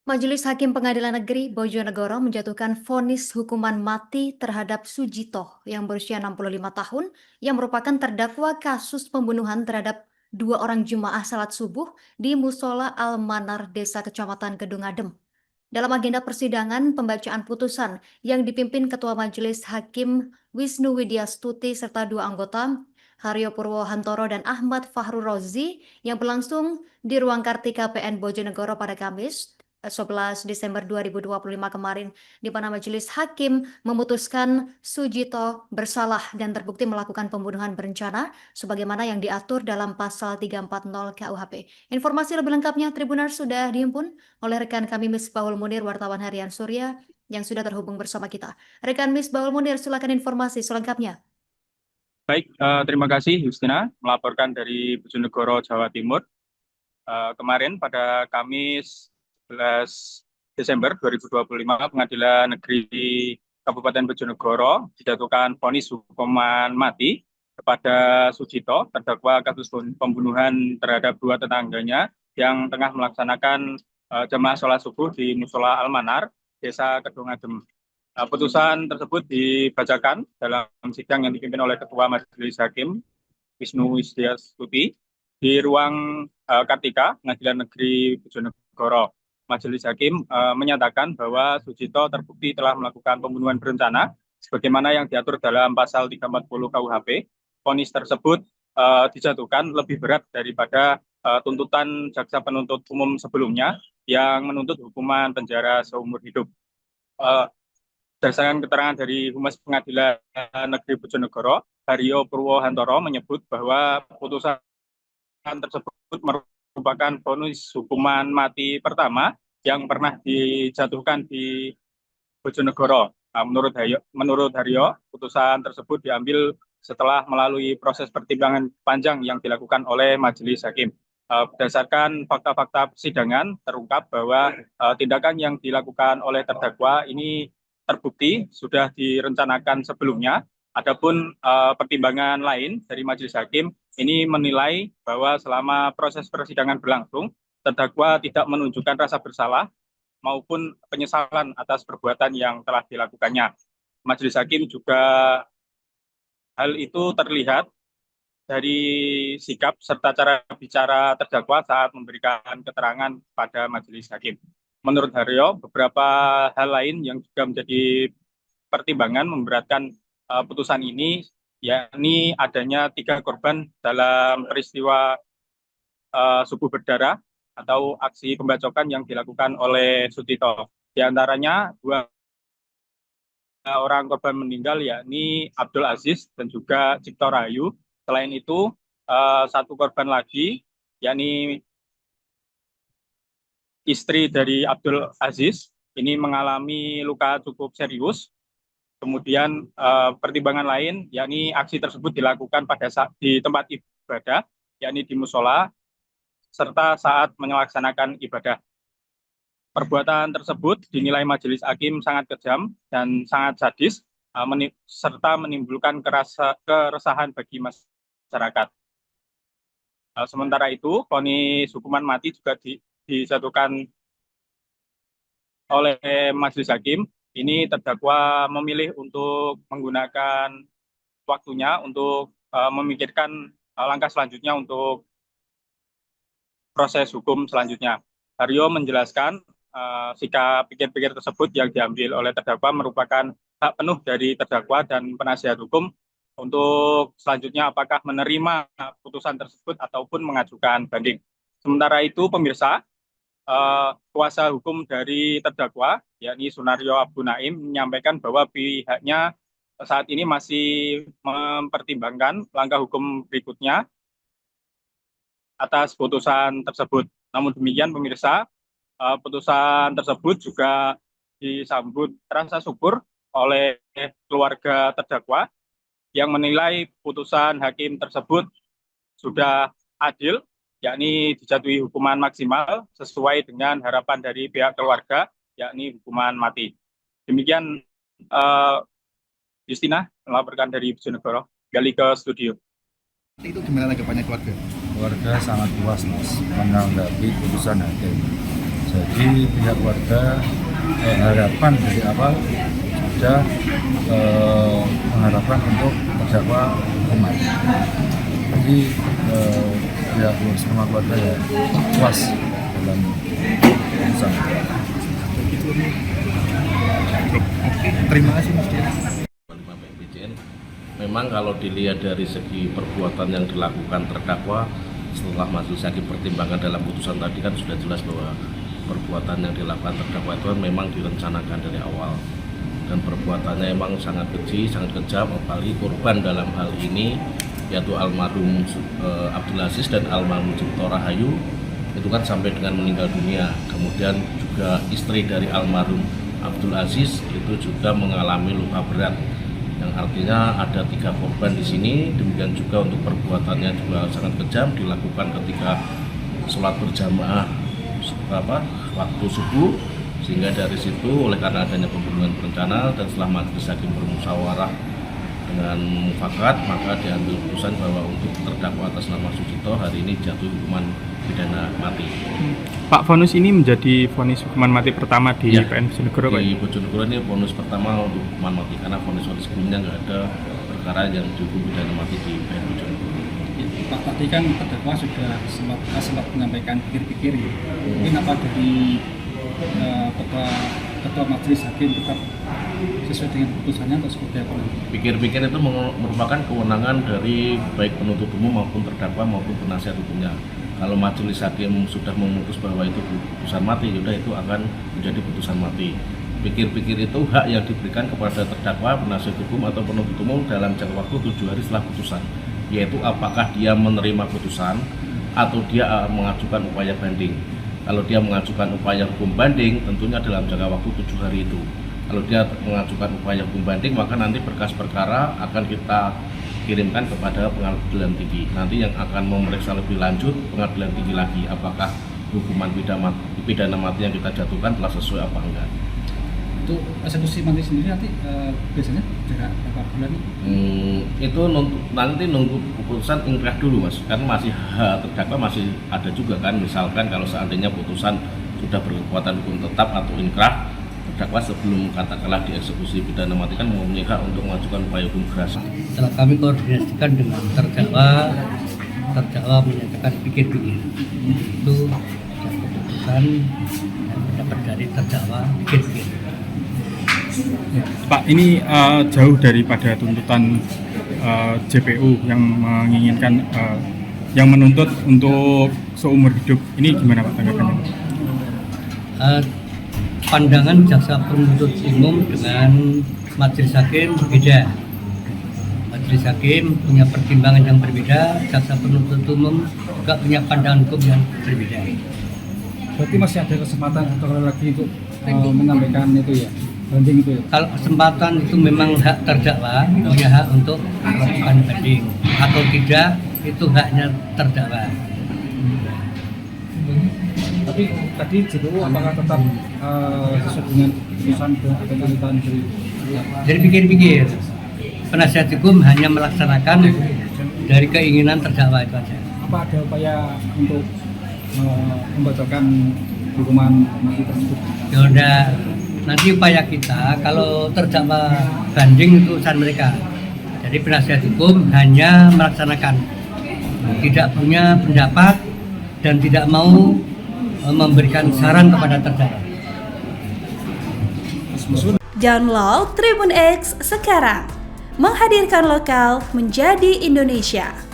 Majelis Hakim Pengadilan Negeri Bojonegoro menjatuhkan vonis hukuman mati terhadap Sujito yang berusia 65 tahun yang merupakan terdakwa kasus pembunuhan terhadap dua orang jemaah salat subuh di Musola Al-Manar, Desa Kecamatan Kedung Adem. Dalam agenda persidangan, pembacaan putusan yang dipimpin Ketua Majelis Hakim Wisnu Widyastuti serta dua anggota, Haryo Purwohantoro dan Ahmad Fahru Rozi, yang berlangsung di Ruang Kartika PN Bojonegoro pada Kamis 11 Desember 2025 kemarin, di mana Majelis Hakim memutuskan Sujito bersalah dan terbukti melakukan pembunuhan berencana sebagaimana yang diatur dalam pasal 340 KUHP. Informasi lebih lengkapnya Tribuners sudah dihimpun oleh rekan kami Misbahul Munir, wartawan Harian Surya, yang sudah terhubung bersama kita. Rekan Misbahul Munir, silakan informasi selengkapnya. Baik, terima kasih Justina melaporkan dari Bojonegoro, Jawa Timur. Kemarin pada Kamis 11 Desember 2025, Pengadilan Negeri Kabupaten Bojonegoro dijatuhkan vonis hukuman mati kepada Sujito, terdakwa kasus pembunuhan terhadap dua tetangganya yang tengah melaksanakan jemaah sholat subuh di Musola Al-Manar, Desa Kedung Adem. Putusan tersebut dibacakan dalam sidang yang dipimpin oleh Ketua Majelis Hakim Wisnu Widyastuti di ruang Kartika Pengadilan Negeri Bojonegoro. Majelis Hakim menyatakan bahwa Sujito terbukti telah melakukan pembunuhan berencana sebagaimana yang diatur dalam pasal 340 KUHP. Vonis tersebut dijatuhkan lebih berat daripada tuntutan jaksa penuntut umum sebelumnya yang menuntut hukuman penjara seumur hidup. Berdasarkan keterangan dari Humas Pengadilan Negeri Bojonegoro, Haryo Purwohantoro menyebut bahwa putusan tersebut merupakan vonis hukuman mati pertama yang pernah dijatuhkan di Bojonegoro. Menurut Haryo, putusan tersebut diambil setelah melalui proses pertimbangan panjang yang dilakukan oleh Majelis Hakim. Berdasarkan fakta-fakta persidangan, terungkap bahwa tindakan yang dilakukan oleh terdakwa ini terbukti sudah direncanakan sebelumnya. Adapun pertimbangan lain dari Majelis Hakim ini menilai bahwa selama proses persidangan berlangsung, terdakwa tidak menunjukkan rasa bersalah maupun penyesalan atas perbuatan yang telah dilakukannya. Majelis Hakim juga hal itu terlihat dari sikap serta cara bicara terdakwa saat memberikan keterangan pada Majelis Hakim. Menurut Haryo, beberapa hal lain yang juga menjadi pertimbangan memberatkan putusan ini, yakni adanya 3 korban dalam peristiwa subuh berdarah atau aksi pembacokan yang dilakukan oleh Sujito. Di antaranya 2 orang korban meninggal, yakni Abdul Aziz dan juga Cipto Rahayu. Selain itu, 1 korban lagi, yakni istri dari Abdul Aziz, ini mengalami luka cukup serius. Kemudian pertimbangan lain, yakni aksi tersebut dilakukan pada saat di tempat ibadah, yakni di musola, serta saat melaksanakan ibadah. Perbuatan tersebut dinilai Majelis Hakim sangat kejam dan sangat sadis, serta menimbulkan keresahan bagi masyarakat. Sementara itu, vonis hukuman mati juga dijatuhkan oleh Majelis Hakim. Ini terdakwa memilih untuk menggunakan waktunya untuk memikirkan langkah selanjutnya untuk proses hukum selanjutnya. Haryo menjelaskan sikap pikir-pikir tersebut yang diambil oleh terdakwa merupakan hak penuh dari terdakwa dan penasihat hukum untuk selanjutnya apakah menerima putusan tersebut ataupun mengajukan banding. Sementara itu, pemirsa, kuasa hukum dari terdakwa, yakni Sunaryo Abu Naim, menyampaikan bahwa pihaknya saat ini masih mempertimbangkan langkah hukum berikutnya atas putusan tersebut. Namun demikian, pemirsa, putusan tersebut juga disambut rasa syukur oleh keluarga terdakwa yang menilai putusan hakim tersebut sudah adil, yakni dijatuhi hukuman maksimal sesuai dengan harapan dari pihak keluarga, yakni hukuman mati. Demikian Justina melaporkan dari Bojonegoro. Kembali ke studio. Itu gimana tanggapannya keluarga? Keluarga sangat puas mas menanggapi putusan hakim. Jadi pihak keluarga harapan dari awal sudah mengharapkan untuk terdakwa hukuman. Jadi pihak sama keluarga ya puas dalam putusan. Terima kasih Mas Dian. Memang kalau dilihat dari segi perbuatan yang dilakukan terdakwa setelah majelis hakim pertimbangan dalam putusan tadi kan sudah jelas bahwa perbuatan yang dilakukan terdakwa itu memang direncanakan dari awal dan perbuatannya memang sangat keji, sangat kejam, apalagi korban dalam hal ini yaitu almarhum Abdul Aziz dan almarhum Cipto Rahayu itu kan sampai dengan meninggal dunia. Kemudian juga istri dari almarhum Abdul Aziz itu juga mengalami luka berat. Yang artinya ada 3 korban di sini. Demikian juga untuk perbuatannya juga sangat kejam dilakukan ketika sholat berjamaah waktu subuh, sehingga dari situ oleh karena adanya pembunuhan berencana dan setelah majelis hakim bermusyawarah dengan mufakat maka diambil keputusan bahwa untuk terdakwa atas nama Sucito hari ini jatuh hukuman pidana mati. Pak, vonis ini menjadi vonis hukuman mati pertama di Ya, PN Bojonegoro, Pak? Di Bojonegoro ini vonis pertama untuk hukuman mati karena vonis sebelumnya nggak ada perkara yang dihukum pidana mati di PN Bojonegoro. Pak, tadi kan terdakwa sudah sempat menyampaikan pikir-pikir ya. Mungkin apa dari ketua majelis hakim tetap sesuai dengan putusannya atau seperti apa? Pikir-pikir itu merupakan kewenangan dari baik penuntut umum maupun terdakwa maupun penasihat hukumnya. Kalau majelis hakim sudah memutus bahwa itu putusan mati, yaudah itu akan menjadi putusan mati. Pikir-pikir itu hak yang diberikan kepada terdakwa, penasihat hukum atau penuntut umum dalam jangka waktu 7 hari setelah putusan, yaitu apakah dia menerima putusan atau dia mengajukan upaya banding. Kalau dia mengajukan upaya hukum banding, tentunya dalam jangka waktu 7 hari itu. Kalau dia mengajukan upaya hukum banding, maka nanti berkas perkara akan kita kirimkan kepada pengadilan tinggi. Nanti yang akan memeriksa lebih lanjut pengadilan tinggi lagi, apakah hukuman pidana mati yang kita jatuhkan telah sesuai apa enggak. Untuk eksekusi mati sendiri nanti biasanya jarak berapa bulan? Itu nanti nunggu keputusan ingkrah dulu mas, karena masih terdakwa masih ada juga kan, misalkan kalau seandainya putusan sudah berkekuatan hukum tetap atau ingkrah, terdakwa sebelum katakanlah dieksekusi pidana mati kan mempunyai hak untuk mengajukan upaya hukum gerasi. Setelah kami koordinasikan dengan terdakwa menyatakan pikir-pikir itu keputusan yang mendapat dari terdakwa pikir-pikir. Pak, ini jauh daripada tuntutan JPU yang menginginkan yang menuntut untuk seumur hidup. Ini gimana Pak tanggapannya? Pandangan jaksa penuntut umum dengan majelis hakim berbeda. Majelis hakim punya pertimbangan yang berbeda, jaksa penuntut umum juga punya pandangan hukum yang berbeda. Berarti masih ada kesempatan atau lagi untuk menyampaikan itu ya, banding itu ya? Kalau kesempatan itu memang hak terdakwa, punya hak untuk melakukan banding atau tidak, itu haknya terdakwa. Tapi tadi JPU apakah tetap sesuai dengan putusan dan tuntutan Jadi pikir-pikir, penasihat hukum hanya melaksanakan dari keinginan terdakwa itu saja. apa ada upaya untuk membatalkan hukuman mati tersebut? Ya nanti upaya kita kalau terdakwa banding itu urusan mereka. Jadi penasihat hukum hanya melaksanakan, tidak punya pendapat dan tidak mau memberikan saran kepada terdakwa. Download Tribun X sekarang, menghadirkan lokal menjadi Indonesia.